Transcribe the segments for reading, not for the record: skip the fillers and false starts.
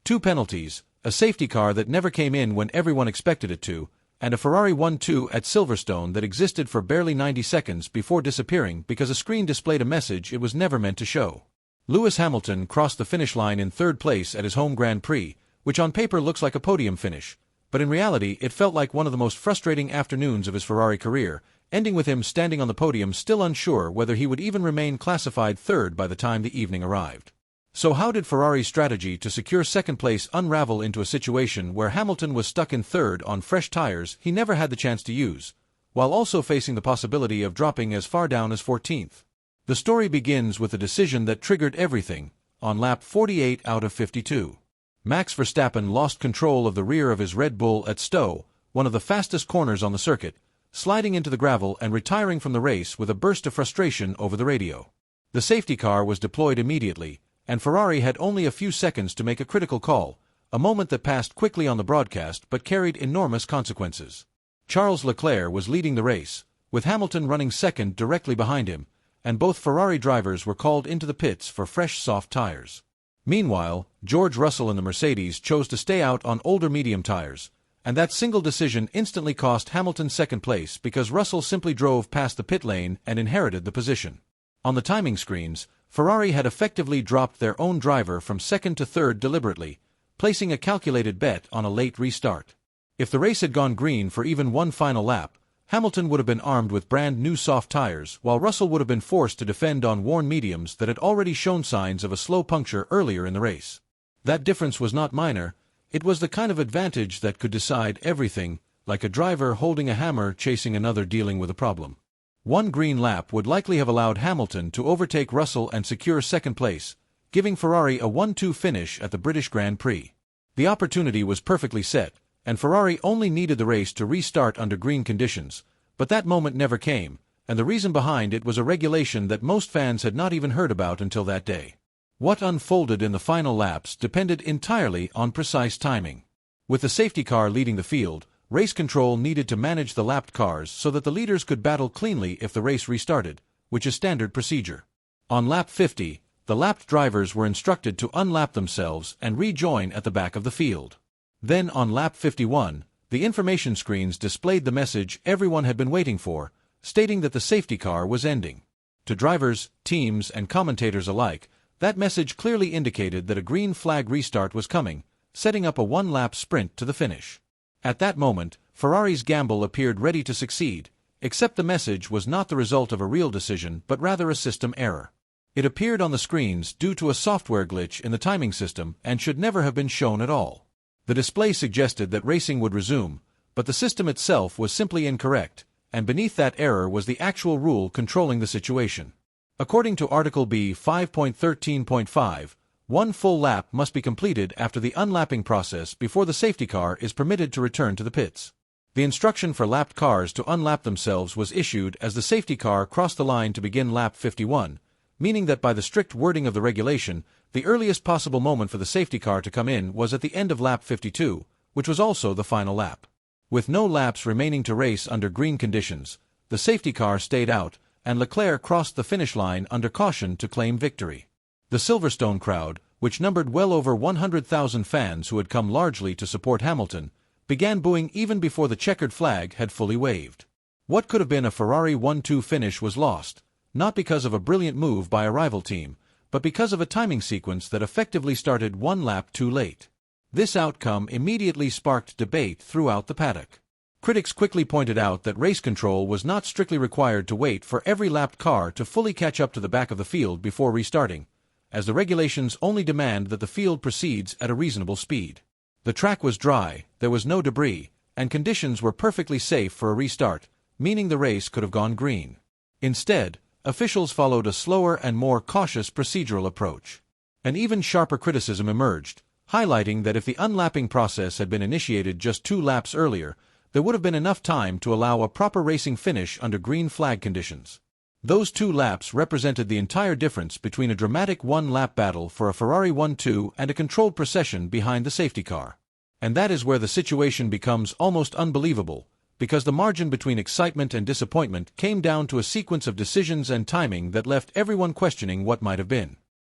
2 penalties, a safety car that never came in when everyone expected it to, and a Ferrari 1-2 at Silverstone that existed for barely 90 seconds before disappearing because a screen displayed a message it was never meant to show. Lewis Hamilton crossed the finish line in 3rd place at his home Grand Prix, which on paper looks like a podium finish, but in reality it felt like one of the most frustrating afternoons of his Ferrari career, ending with him standing on the podium still unsure whether he would even remain classified 3rd by the time the evening arrived. So how did Ferrari's strategy to secure 2nd place unravel into a situation where Hamilton was stuck in 3rd on fresh tires he never had the chance to use, while also facing the possibility of dropping as far down as 14th? The story begins with a decision that triggered everything, on lap 48 out of 52. Max Verstappen lost control of the rear of his Red Bull at Stowe, one of the fastest corners on the circuit, sliding into the gravel and retiring from the race with a burst of frustration over the radio. The safety car was deployed immediately, and Ferrari had only a few seconds to make a critical call, a moment that passed quickly on the broadcast but carried enormous consequences. Charles Leclerc was leading the race, with Hamilton running 2nd directly behind him, and both Ferrari drivers were called into the pits for fresh soft tires. Meanwhile, George Russell in the Mercedes chose to stay out on older medium tires, and that single decision instantly cost Hamilton 2nd place because Russell simply drove past the pit lane and inherited the position. On the timing screens, Ferrari had effectively dropped their own driver from 2nd to 3rd deliberately, placing a calculated bet on a late restart. If the race had gone green for even one final lap, Hamilton would have been armed with brand new soft tires, while Russell would have been forced to defend on worn mediums that had already shown signs of a slow puncture earlier in the race. That difference was not minor, it was the kind of advantage that could decide everything, like a driver holding a hammer chasing another dealing with a problem. One green lap would likely have allowed Hamilton to overtake Russell and secure 2nd place, giving Ferrari a 1-2 finish at the British Grand Prix. The opportunity was perfectly set, and Ferrari only needed the race to restart under green conditions, but that moment never came, and the reason behind it was a regulation that most fans had not even heard about until that day. What unfolded in the final laps depended entirely on precise timing. With the safety car leading the field, race control needed to manage the lapped cars so that the leaders could battle cleanly if the race restarted, which is standard procedure. On lap 50, the lapped drivers were instructed to unlap themselves and rejoin at the back of the field. Then on lap 51, the information screens displayed the message everyone had been waiting for, stating that the safety car was ending. To drivers, teams, and commentators alike, that message clearly indicated that a green flag restart was coming, setting up a one-lap sprint to the finish. At that moment, Ferrari's gamble appeared ready to succeed, except the message was not the result of a real decision but rather a system error. It appeared on the screens due to a software glitch in the timing system and should never have been shown at all. The display suggested that racing would resume, but the system itself was simply incorrect, and beneath that error was the actual rule controlling the situation. According to Article B 5.13.5, one full lap must be completed after the unlapping process before the safety car is permitted to return to the pits. The instruction for lapped cars to unlap themselves was issued as the safety car crossed the line to begin lap 51, meaning that by the strict wording of the regulation, the earliest possible moment for the safety car to come in was at the end of lap 52, which was also the final lap. With no laps remaining to race under green conditions, the safety car stayed out, and Leclerc crossed the finish line under caution to claim victory. The Silverstone crowd, which numbered well over 100,000 fans who had come largely to support Hamilton, began booing even before the checkered flag had fully waved. What could have been a Ferrari 1-2 finish was lost, not because of a brilliant move by a rival team, but because of a timing sequence that effectively started one lap too late. This outcome immediately sparked debate throughout the paddock. Critics quickly pointed out that race control was not strictly required to wait for every lapped car to fully catch up to the back of the field before restarting, as the regulations only demand that the field proceeds at a reasonable speed. The track was dry, there was no debris, and conditions were perfectly safe for a restart, meaning the race could have gone green. Instead, officials followed a slower and more cautious procedural approach. An even sharper criticism emerged, highlighting that if the unlapping process had been initiated just 2 laps earlier, there would have been enough time to allow a proper racing finish under green flag conditions. Those 2 laps represented the entire difference between a dramatic one-lap battle for a Ferrari 1-2 and a controlled procession behind the safety car. And that is where the situation becomes almost unbelievable, because the margin between excitement and disappointment came down to a sequence of decisions and timing that left everyone questioning what might have been.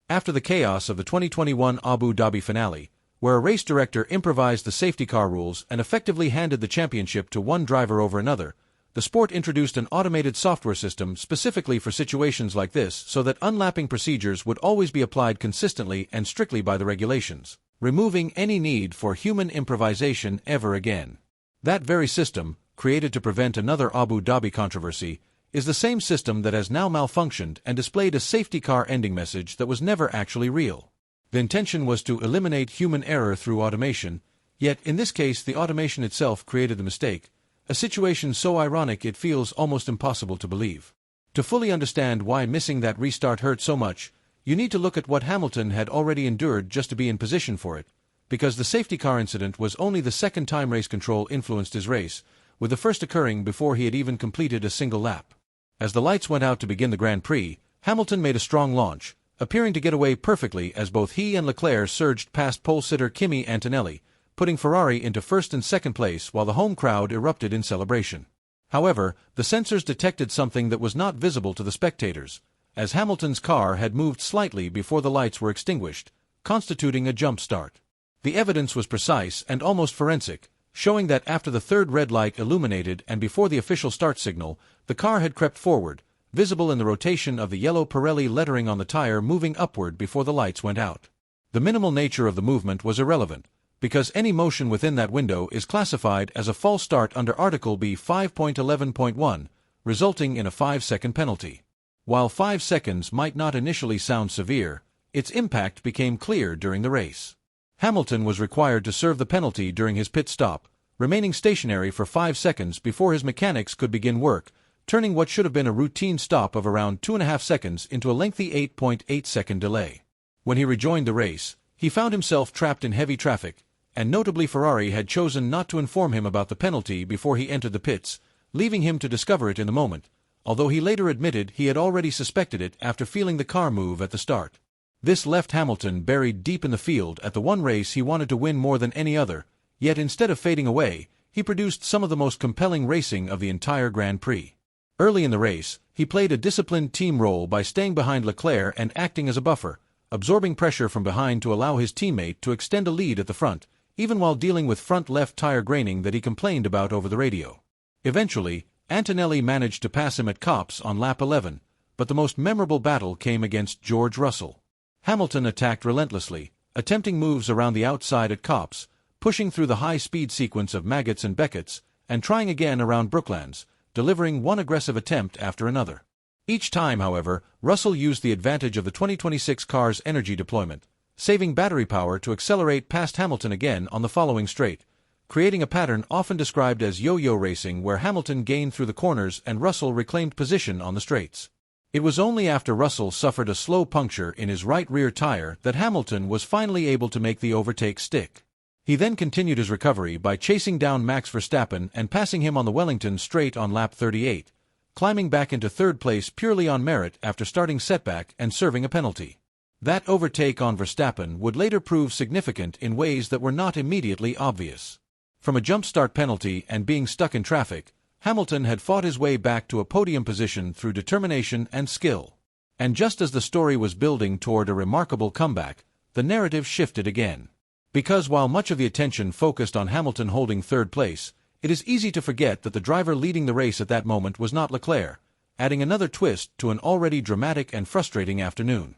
After the chaos of the 2021 Abu Dhabi finale, where a race director improvised the safety car rules and effectively handed the championship to one driver over another, the sport introduced an automated software system specifically for situations like this so that unlapping procedures would always be applied consistently and strictly by the regulations, removing any need for human improvisation ever again. That very system, created to prevent another Abu Dhabi controversy, is the same system that has now malfunctioned and displayed a safety car ending message that was never actually real. The intention was to eliminate human error through automation, yet in this case the automation itself created the mistake, a situation so ironic it feels almost impossible to believe. To fully understand why missing that restart hurt so much, you need to look at what Hamilton had already endured just to be in position for it, because the safety car incident was only the second time race control influenced his race, with the first occurring before he had even completed a single lap. As the lights went out to begin the Grand Prix, Hamilton made a strong launch, appearing to get away perfectly as both he and Leclerc surged past pole-sitter Kimi Antonelli, putting Ferrari into first and second place while the home crowd erupted in celebration. However, the sensors detected something that was not visible to the spectators, as Hamilton's car had moved slightly before the lights were extinguished, constituting a jump start. The evidence was precise and almost forensic, showing that after the third red light illuminated and before the official start signal, the car had crept forward, visible in the rotation of the yellow Pirelli lettering on the tire moving upward before the lights went out. The minimal nature of the movement was irrelevant, because any motion within that window is classified as a false start under Article B 5.11.1, resulting in a 5-second penalty. While 5 seconds might not initially sound severe, its impact became clear during the race. Hamilton was required to serve the penalty during his pit stop, remaining stationary for 5 seconds before his mechanics could begin work, turning what should have been a routine stop of around 2.5 seconds into a lengthy 8.8-second delay. When he rejoined the race, he found himself trapped in heavy traffic, and notably Ferrari had chosen not to inform him about the penalty before he entered the pits, leaving him to discover it in the moment, although he later admitted he had already suspected it after feeling the car move at the start. This left Hamilton buried deep in the field at the one race he wanted to win more than any other, yet instead of fading away, he produced some of the most compelling racing of the entire Grand Prix. Early in the race, he played a disciplined team role by staying behind Leclerc and acting as a buffer, absorbing pressure from behind to allow his teammate to extend a lead at the front, even while dealing with front left tire graining that he complained about over the radio. Eventually, Antonelli managed to pass him at Copse on lap 11, but the most memorable battle came against George Russell. Hamilton attacked relentlessly, attempting moves around the outside at Copse, pushing through the high-speed sequence of Maggots and Beckett's, and trying again around Brooklands, delivering one aggressive attempt after another. Each time, however, Russell used the advantage of the 2026 car's energy deployment, saving battery power to accelerate past Hamilton again on the following straight, creating a pattern often described as yo-yo racing where Hamilton gained through the corners and Russell reclaimed position on the straights. It was only after Russell suffered a slow puncture in his right rear tire that Hamilton was finally able to make the overtake stick. He then continued his recovery by chasing down Max Verstappen and passing him on the Wellington straight on lap 38, climbing back into third place purely on merit after starting setback and serving a penalty. That overtake on Verstappen would later prove significant in ways that were not immediately obvious. From a jump start penalty and being stuck in traffic, Hamilton had fought his way back to a podium position through determination and skill. And just as the story was building toward a remarkable comeback, the narrative shifted again. Because while much of the attention focused on Hamilton holding third place, it is easy to forget that the driver leading the race at that moment was not Leclerc, adding another twist to an already dramatic and frustrating afternoon.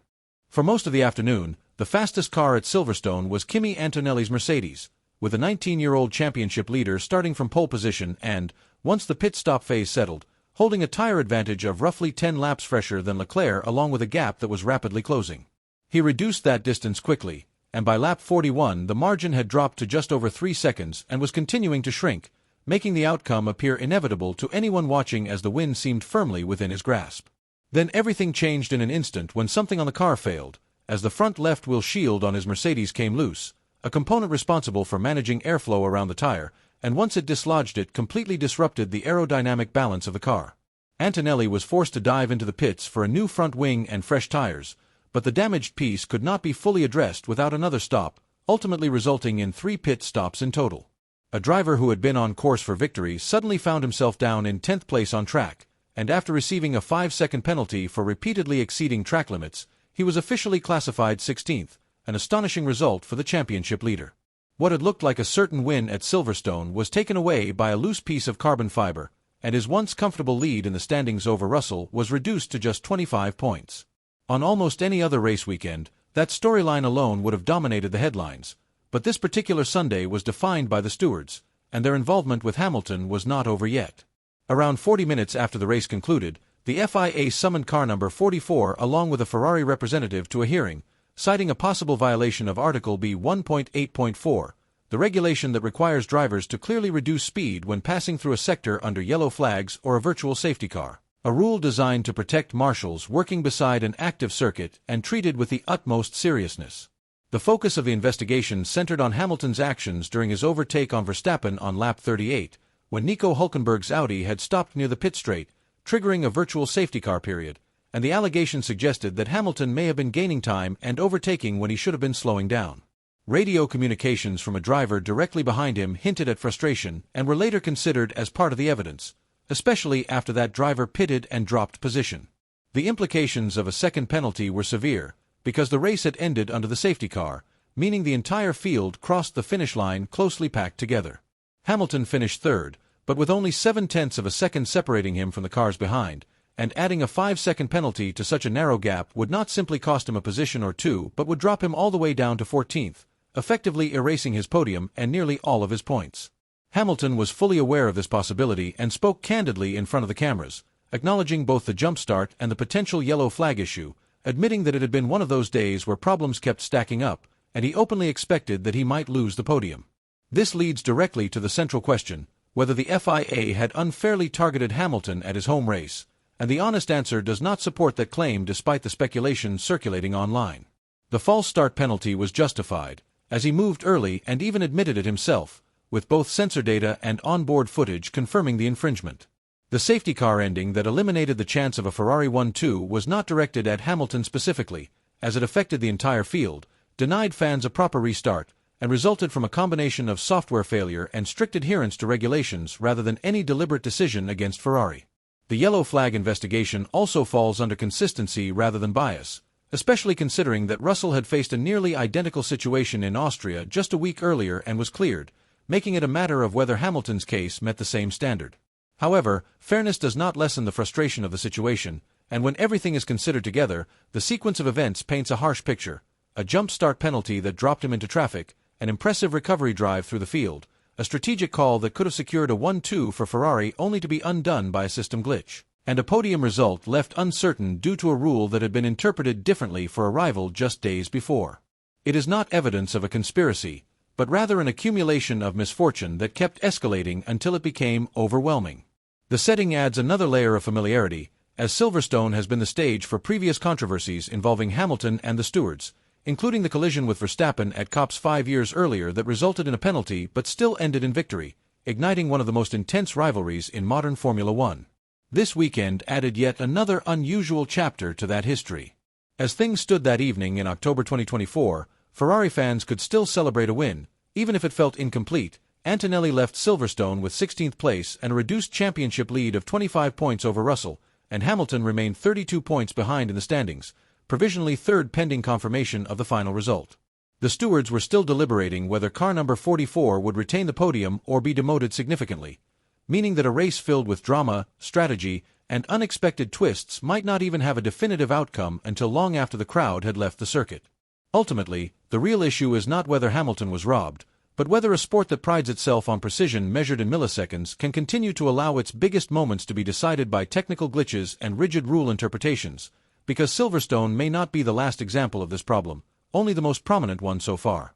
For most of the afternoon, the fastest car at Silverstone was Kimi Antonelli's Mercedes, with the 19-year-old championship leader starting from pole position and, once the pit stop phase settled, holding a tire advantage of roughly 10 laps fresher than Leclerc along with a gap that was rapidly closing. He reduced that distance quickly, and by lap 41 the margin had dropped to just over 3 seconds and was continuing to shrink, making the outcome appear inevitable to anyone watching as the win seemed firmly within his grasp. Then everything changed in an instant when something on the car failed, as the front left wheel shield on his Mercedes came loose, a component responsible for managing airflow around the tire, and once it dislodged it completely disrupted the aerodynamic balance of the car. Antonelli was forced to dive into the pits for a new front wing and fresh tires, but the damaged piece could not be fully addressed without another stop, ultimately resulting in 3 pit stops in total. A driver who had been on course for victory suddenly found himself down in 10th place on track, and after receiving a 5-second penalty for repeatedly exceeding track limits, he was officially classified 16th, an astonishing result for the championship leader. What had looked like a certain win at Silverstone was taken away by a loose piece of carbon fiber, and his once comfortable lead in the standings over Russell was reduced to just 25 points. On almost any other race weekend, that storyline alone would have dominated the headlines, but this particular Sunday was defined by the stewards, and their involvement with Hamilton was not over yet. Around 40 minutes after the race concluded, the FIA summoned car number 44 along with a Ferrari representative to a hearing, citing a possible violation of Article B 1.8.4, the regulation that requires drivers to clearly reduce speed when passing through a sector under yellow flags or a virtual safety car, a rule designed to protect marshals working beside an active circuit and treated with the utmost seriousness. The focus of the investigation centered on Hamilton's actions during his overtake on Verstappen on lap 38, when Nico Hülkenberg's Audi had stopped near the pit straight, triggering a virtual safety car period, and the allegation suggested that Hamilton may have been gaining time and overtaking when he should have been slowing down. Radio communications from a driver directly behind him hinted at frustration and were later considered as part of the evidence, especially after that driver pitted and dropped position. The implications of a second penalty were severe, because the race had ended under the safety car, meaning the entire field crossed the finish line closely packed together. Hamilton finished third, but with only 0.7 of a second separating him from the cars behind, and adding a 5-second penalty to such a narrow gap would not simply cost him a position or two but would drop him all the way down to 14th, effectively erasing his podium and nearly all of his points. Hamilton was fully aware of this possibility and spoke candidly in front of the cameras, acknowledging both the jump start and the potential yellow flag issue, admitting that it had been one of those days where problems kept stacking up, and he openly expected that he might lose the podium. This leads directly to the central question, whether the FIA had unfairly targeted Hamilton at his home race, and the honest answer does not support that claim despite the speculation circulating online. The false start penalty was justified, as he moved early and even admitted it himself, with both sensor data and onboard footage confirming the infringement. The safety car ending that eliminated the chance of a Ferrari 1-2 was not directed at Hamilton specifically, as it affected the entire field, denied fans a proper restart, and resulted from a combination of software failure and strict adherence to regulations rather than any deliberate decision against Ferrari. The yellow flag investigation also falls under consistency rather than bias, especially considering that Russell had faced a nearly identical situation in Austria just a week earlier and was cleared, making it a matter of whether Hamilton's case met the same standard. However, fairness does not lessen the frustration of the situation, and when everything is considered together, the sequence of events paints a harsh picture: a jump start penalty that dropped him into traffic, an impressive recovery drive through the field, a strategic call that could have secured a 1-2 for Ferrari only to be undone by a system glitch, and a podium result left uncertain due to a rule that had been interpreted differently for a rival just days before. It is not evidence of a conspiracy, but rather an accumulation of misfortune that kept escalating until it became overwhelming. The setting adds another layer of familiarity, as Silverstone has been the stage for previous controversies involving Hamilton and the stewards, including the collision with Verstappen at Copse 5 years earlier that resulted in a penalty but still ended in victory, igniting one of the most intense rivalries in modern Formula One. This weekend added yet another unusual chapter to that history. As things stood that evening in October 2024, Ferrari fans could still celebrate a win, even if it felt incomplete. Antonelli left Silverstone with 16th place and a reduced championship lead of 25 points over Russell, and Hamilton remained 32 points behind in the standings, provisionally third pending confirmation of the final result. The stewards were still deliberating whether car number 44 would retain the podium or be demoted significantly, meaning that a race filled with drama, strategy, and unexpected twists might not even have a definitive outcome until long after the crowd had left the circuit. Ultimately, the real issue is not whether Hamilton was robbed, but whether a sport that prides itself on precision measured in milliseconds can continue to allow its biggest moments to be decided by technical glitches and rigid rule interpretations, because Silverstone may not be the last example of this problem, only the most prominent one so far.